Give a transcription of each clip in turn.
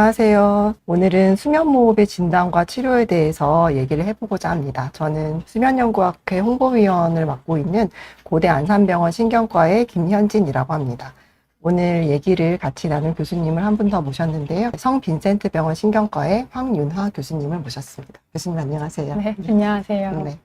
안녕하세요. 오늘은 수면무호흡의 진단과 치료에 대해서 얘기를 해보고자 합니다. 저는 수면연구학회 홍보위원을 맡고 있는 고대 안산병원 신경과의 김현진이라고 합니다. 오늘 얘기를 같이 나눌 교수님을 한 분 더 모셨는데요. 성빈센트 병원 신경과의 황윤화 교수님을 모셨습니다. 교수님 안녕하세요. 네, 안녕하세요. 네.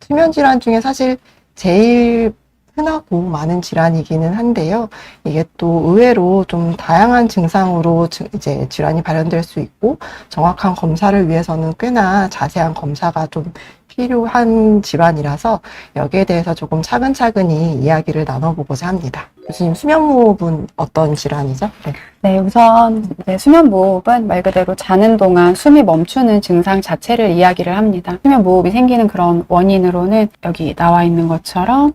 수면질환 중에 사실 제일 흔하고 많은 질환이기는 한데요. 이게 또 의외로 좀 다양한 증상으로 이제 질환이 발현될 수 있고, 정확한 검사를 위해서는 꽤나 자세한 검사가 좀 필요한 질환이라서 여기에 대해서 조금 차근차근히 이야기를 나눠보고자 합니다. 교수님, 수면무호흡은 어떤 질환이죠? 네, 우선 수면무호흡은 말 그대로 자는 동안 숨이 멈추는 증상 자체를 이야기를 합니다. 수면무호흡이 생기는 그런 원인으로는 여기 나와 있는 것처럼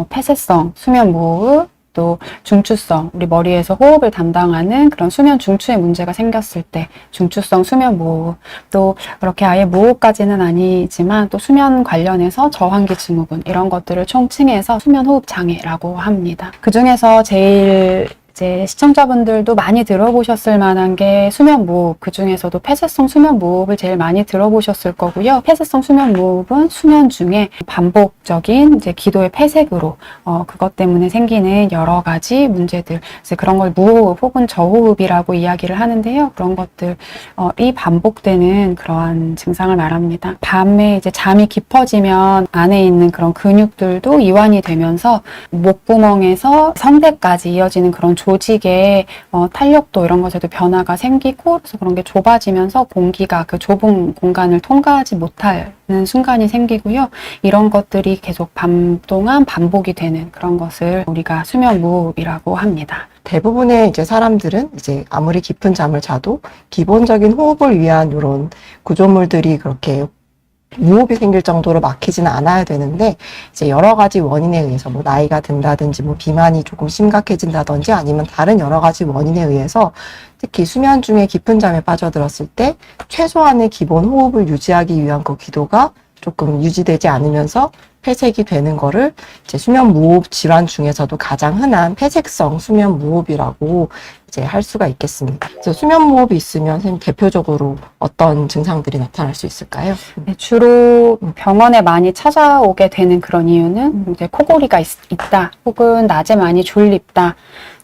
폐쇄성 수면무호흡, 또 중추성, 우리 머리에서 호흡을 담당하는 그런 수면 중추에 문제가 생겼을 때 중추성 수면무호흡, 또 그렇게 아예 무호흡까지는 아니지만 또 수면 관련해서 저환기 증후군 이런 것들을 총칭해서 수면호흡 장애라고 합니다. 그 중에서 제일 이제 시청자분들도 많이 들어보셨을 만한 게 수면무호흡, 그 중에서도 폐쇄성 수면무호흡을 제일 많이 들어보셨을 거고요. 폐쇄성 수면무호흡은 수면 중에 반복적인 이제 기도의 폐색으로 그것 때문에 생기는 여러 가지 문제들, 그래서 그런 걸 무호흡 혹은 저호흡이라고 이야기를 하는데요. 그런 것들 이 반복되는 그러한 증상을 말합니다. 밤에 이제 잠이 깊어지면 안에 있는 그런 근육들도 이완이 되면서 목구멍에서 성대까지 이어지는 그런 조직의 탄력도 이런 것에도 변화가 생기고, 그래서 그런 게 좁아지면서 공기가 그 좁은 공간을 통과하지 못하는 순간이 생기고요. 이런 것들이 계속 밤 동안 반복이 되는 그런 것을 우리가 수면무호흡이라고 합니다. 대부분의 이제 사람들은 이제 아무리 깊은 잠을 자도 기본적인 호흡을 위한 이런 구조물들이 그렇게 무호흡이 생길 정도로 막히지는 않아야 되는데, 이제 여러 가지 원인에 의해서 나이가 든다든지 비만이 조금 심각해진다든지 아니면 다른 여러 가지 원인에 의해서 특히 수면 중에 깊은 잠에 빠져들었을 때 최소한의 기본 호흡을 유지하기 위한 그 기도가 조금 유지되지 않으면서 폐색이 되는 거를 이제 수면 무호흡 질환 중에서도 가장 흔한 폐색성 수면 무호흡이라고 이제 할 수가 있겠습니다. 그래서 수면 무호흡이 있으면 선생님 대표적으로 어떤 증상들이 나타날 수 있을까요? 네, 주로 병원에 많이 찾아오게 되는 그런 이유는 이제 코골이가 있다, 혹은 낮에 많이 졸립다,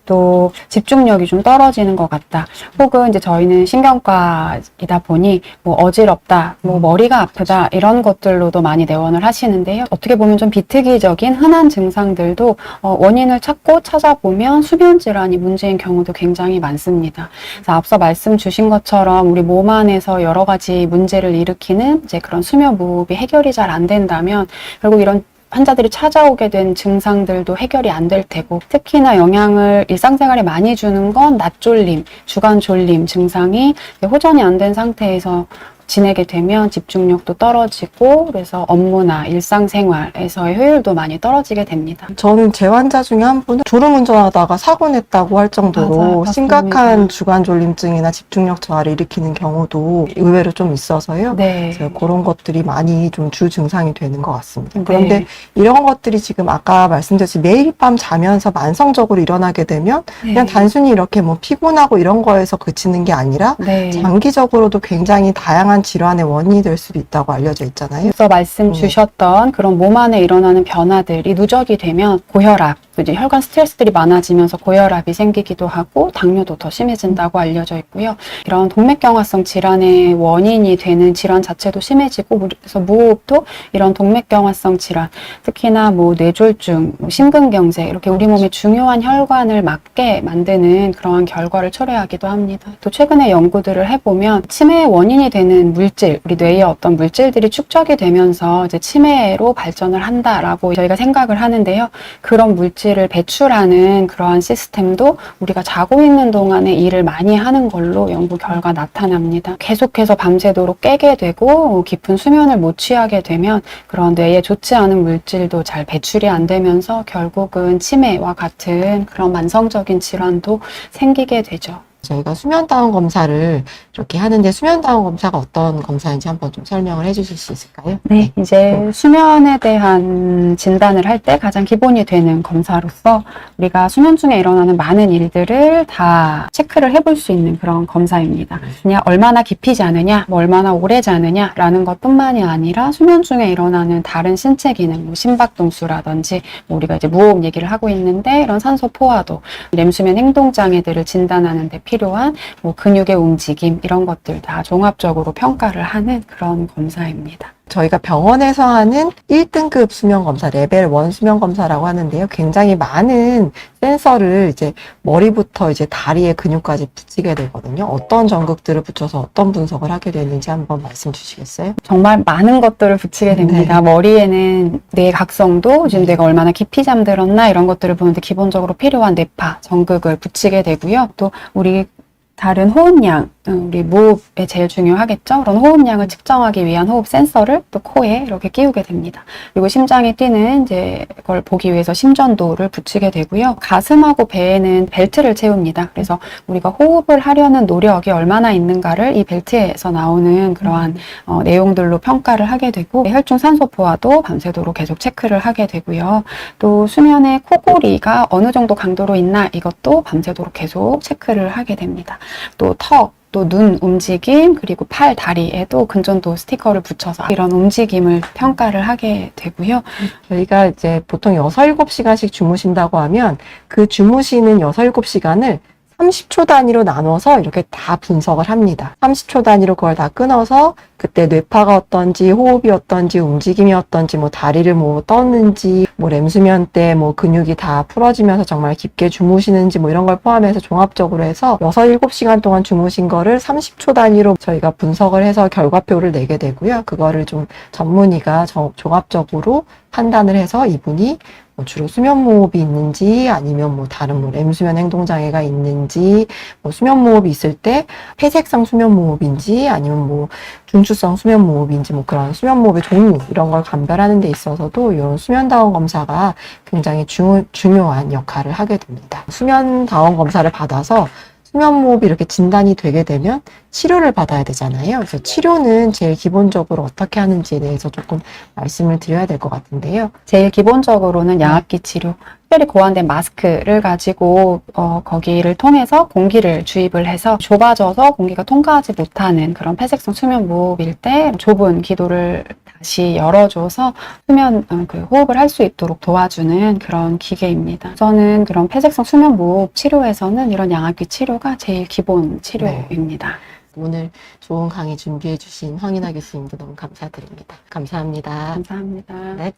또 집중력이 좀 떨어지는 것 같다, 혹은 이제 저희는 신경과이다 보니 어지럽다, 머리가 아프다 이런 것들로도 많이 내원을 하시는데요. 어떻게 보면 좀 비특이적인 흔한 증상들도 원인을 찾고 찾아보면 수면 질환이 문제인 경우도 굉장히 많습니다. 그래서 앞서 말씀 주신 것처럼 우리 몸 안에서 여러 가지 문제를 일으키는 이제 그런 수면 무호흡이 해결이 잘 안 된다면 결국 이런 환자들이 찾아오게 된 증상들도 해결이 안 될 테고, 특히나 영향을 일상생활에 많이 주는 건 낮졸림, 주간졸림 증상이 호전이 안 된 상태에서 지내게 되면 집중력도 떨어지고, 그래서 업무나 일상생활에서의 효율도 많이 떨어지게 됩니다. 저는 제 환자 중에 한 분은 졸음운전하다가 사고 냈다고 할 정도로 심각한 주간졸림증이나 집중력 저하를 일으키는 경우도 의외로 좀 있어서요. 네. 그래서 그런 것들이 많이 좀 주 증상이 되는 것 같습니다. 네. 그런데 이런 것들이 지금 아까 말씀드렸듯이 매일 밤 자면서 만성적으로 일어나게 되면 그냥 단순히 이렇게 피곤하고 이런 거에서 그치는 게 아니라 장기적으로도 굉장히 다양한 질환의 원인이 될 수도 있다고 알려져 있잖아요. 앞서 말씀 주셨던 그런 몸 안에 일어나는 변화들이 누적이 되면 고혈압, 이제 혈관 스트레스들이 많아지면서 고혈압이 생기기도 하고 당뇨도 더 심해진다고 알려져 있고요. 이런 동맥경화성 질환의 원인이 되는 질환 자체도 심해지고, 그래서 무호흡도 이런 동맥경화성 질환, 특히나 뇌졸중, 심근경색 이렇게 우리 몸의 중요한 혈관을 막게 만드는 그러한 결과를 초래하기도 합니다. 또 최근에 연구들을 해보면 치매의 원인이 되는 물질, 우리 뇌에 어떤 물질들이 축적이 되면서 이제 치매로 발전을 한다라고 저희가 생각을 하는데요. 그런 물질을 배출하는 그러한 시스템도 우리가 자고 있는 동안에 일을 많이 하는 걸로 연구 결과 나타납니다. 계속해서 밤새도록 깨게 되고 깊은 수면을 못 취하게 되면 그런 뇌에 좋지 않은 물질도 잘 배출이 안 되면서 결국은 치매와 같은 그런 만성적인 질환도 생기게 되죠. 저희가 수면다운 검사를 이렇게 하는데 수면다운 검사가 어떤 검사인지 한번 좀 설명을 해주실 수 있을까요? 네, 이제 수면에 대한 진단을 할 때 가장 기본이 되는 검사로서 우리가 수면 중에 일어나는 많은 일들을 다 체크를 해볼 수 있는 그런 검사입니다. 그냥 얼마나 깊이 자느냐, 뭐 얼마나 오래 자느냐라는 것뿐만이 아니라 수면 중에 일어나는 다른 신체 기능, 뭐 심박동수라든지 뭐 우리가 이제 무호흡 얘기를 하고 있는데 이런 산소 포화도, 렘수면 행동 장애들을 진단하는 데 필요한 뭐 근육의 움직임 이런 것들 다 종합적으로 평가를 하는 그런 검사입니다. 저희가 병원에서 하는 1등급 수면검사, 레벨 1 수면검사라고 하는데요. 굉장히 많은 센서를 이제 머리부터 이제 다리의 근육까지 붙이게 되거든요. 어떤 전극들을 붙여서 어떤 분석을 하게 되는지 한번 말씀 주시겠어요? 정말 많은 것들을 붙이게 됩니다. 머리에는 뇌 각성도, 지금 뇌가 얼마나 깊이 잠들었나 이런 것들을 보는데 기본적으로 필요한 뇌파, 전극을 붙이게 되고요. 또 우리 다른 호흡량, 우리 무호흡에 제일 중요하겠죠. 그런 호흡량을 측정하기 위한 호흡 센서를 또 코에 이렇게 끼우게 됩니다. 그리고 심장이 뛰는 이제 그걸 보기 위해서 심전도를 붙이게 되고요. 가슴하고 배에는 벨트를 채웁니다. 그래서 우리가 호흡을 하려는 노력이 얼마나 있는가를 이 벨트에서 나오는 그러한 내용들로 평가를 하게 되고, 혈중 산소 포화도 밤새도록 계속 체크를 하게 되고요. 또 수면의 코골이가 어느 정도 강도로 있나 이것도 밤새도록 계속 체크를 하게 됩니다. 또 턱, 또 눈 움직임, 그리고 팔, 다리에도 근전도 스티커를 붙여서 이런 움직임을 평가를 하게 되고요. 저희가 이제 보통 6, 7시간씩 주무신다고 하면 그 주무시는 6, 7시간을 30초 단위로 나눠서 이렇게 다 분석을 합니다. 30초 단위로 그걸 다 끊어서 그때 뇌파가 어떤지, 호흡이 어떤지, 움직임이 어떤지, 뭐 다리를 뭐 떴는지, 뭐 렘수면 때 뭐 근육이 다 풀어지면서 정말 깊게 주무시는지 뭐 이런 걸 포함해서 종합적으로 해서 6, 7시간 동안 주무신 거를 30초 단위로 저희가 분석을 해서 결과표를 내게 되고요. 그거를 좀 전문의가 종합적으로 판단을 해서 이분이 뭐 주로 수면무호흡이 있는지 아니면 뭐 다른 뭐 렘수면 행동장애가 있는지, 뭐 수면무호흡이 있을 때 폐색성 수면무호흡인지 아니면 뭐 중추성 수면무호흡인지 뭐 그런 수면무호흡의 종류 이런 걸 감별하는 데 있어서도 이런 수면다운 검사가 굉장히 중요한 역할을 하게 됩니다. 수면다운 검사를 받아서 수면무호흡이 이렇게 진단이 되게 되면 치료를 받아야 되잖아요. 그래서 치료는 제일 기본적으로 어떻게 하는지에 대해서 조금 말씀을 드려야 될 것 같은데요. 제일 기본적으로는 양압기 치료, 특별히 고안된 마스크를 가지고 거기를 통해서 공기를 주입을 해서 좁아져서 공기가 통과하지 못하는 그런 폐색성 수면 무호흡일 때 좁은 기도를 다시 열어줘서 수면 그 호흡을 할 수 있도록 도와주는 그런 기계입니다. 저는 그런 폐색성 수면 무호흡 치료에서는 이런 양압기 치료가 제일 기본 치료입니다. 오늘 좋은 강의 준비해 주신 황인아 교수님도 너무 감사드립니다. 감사합니다. 감사합니다. 네.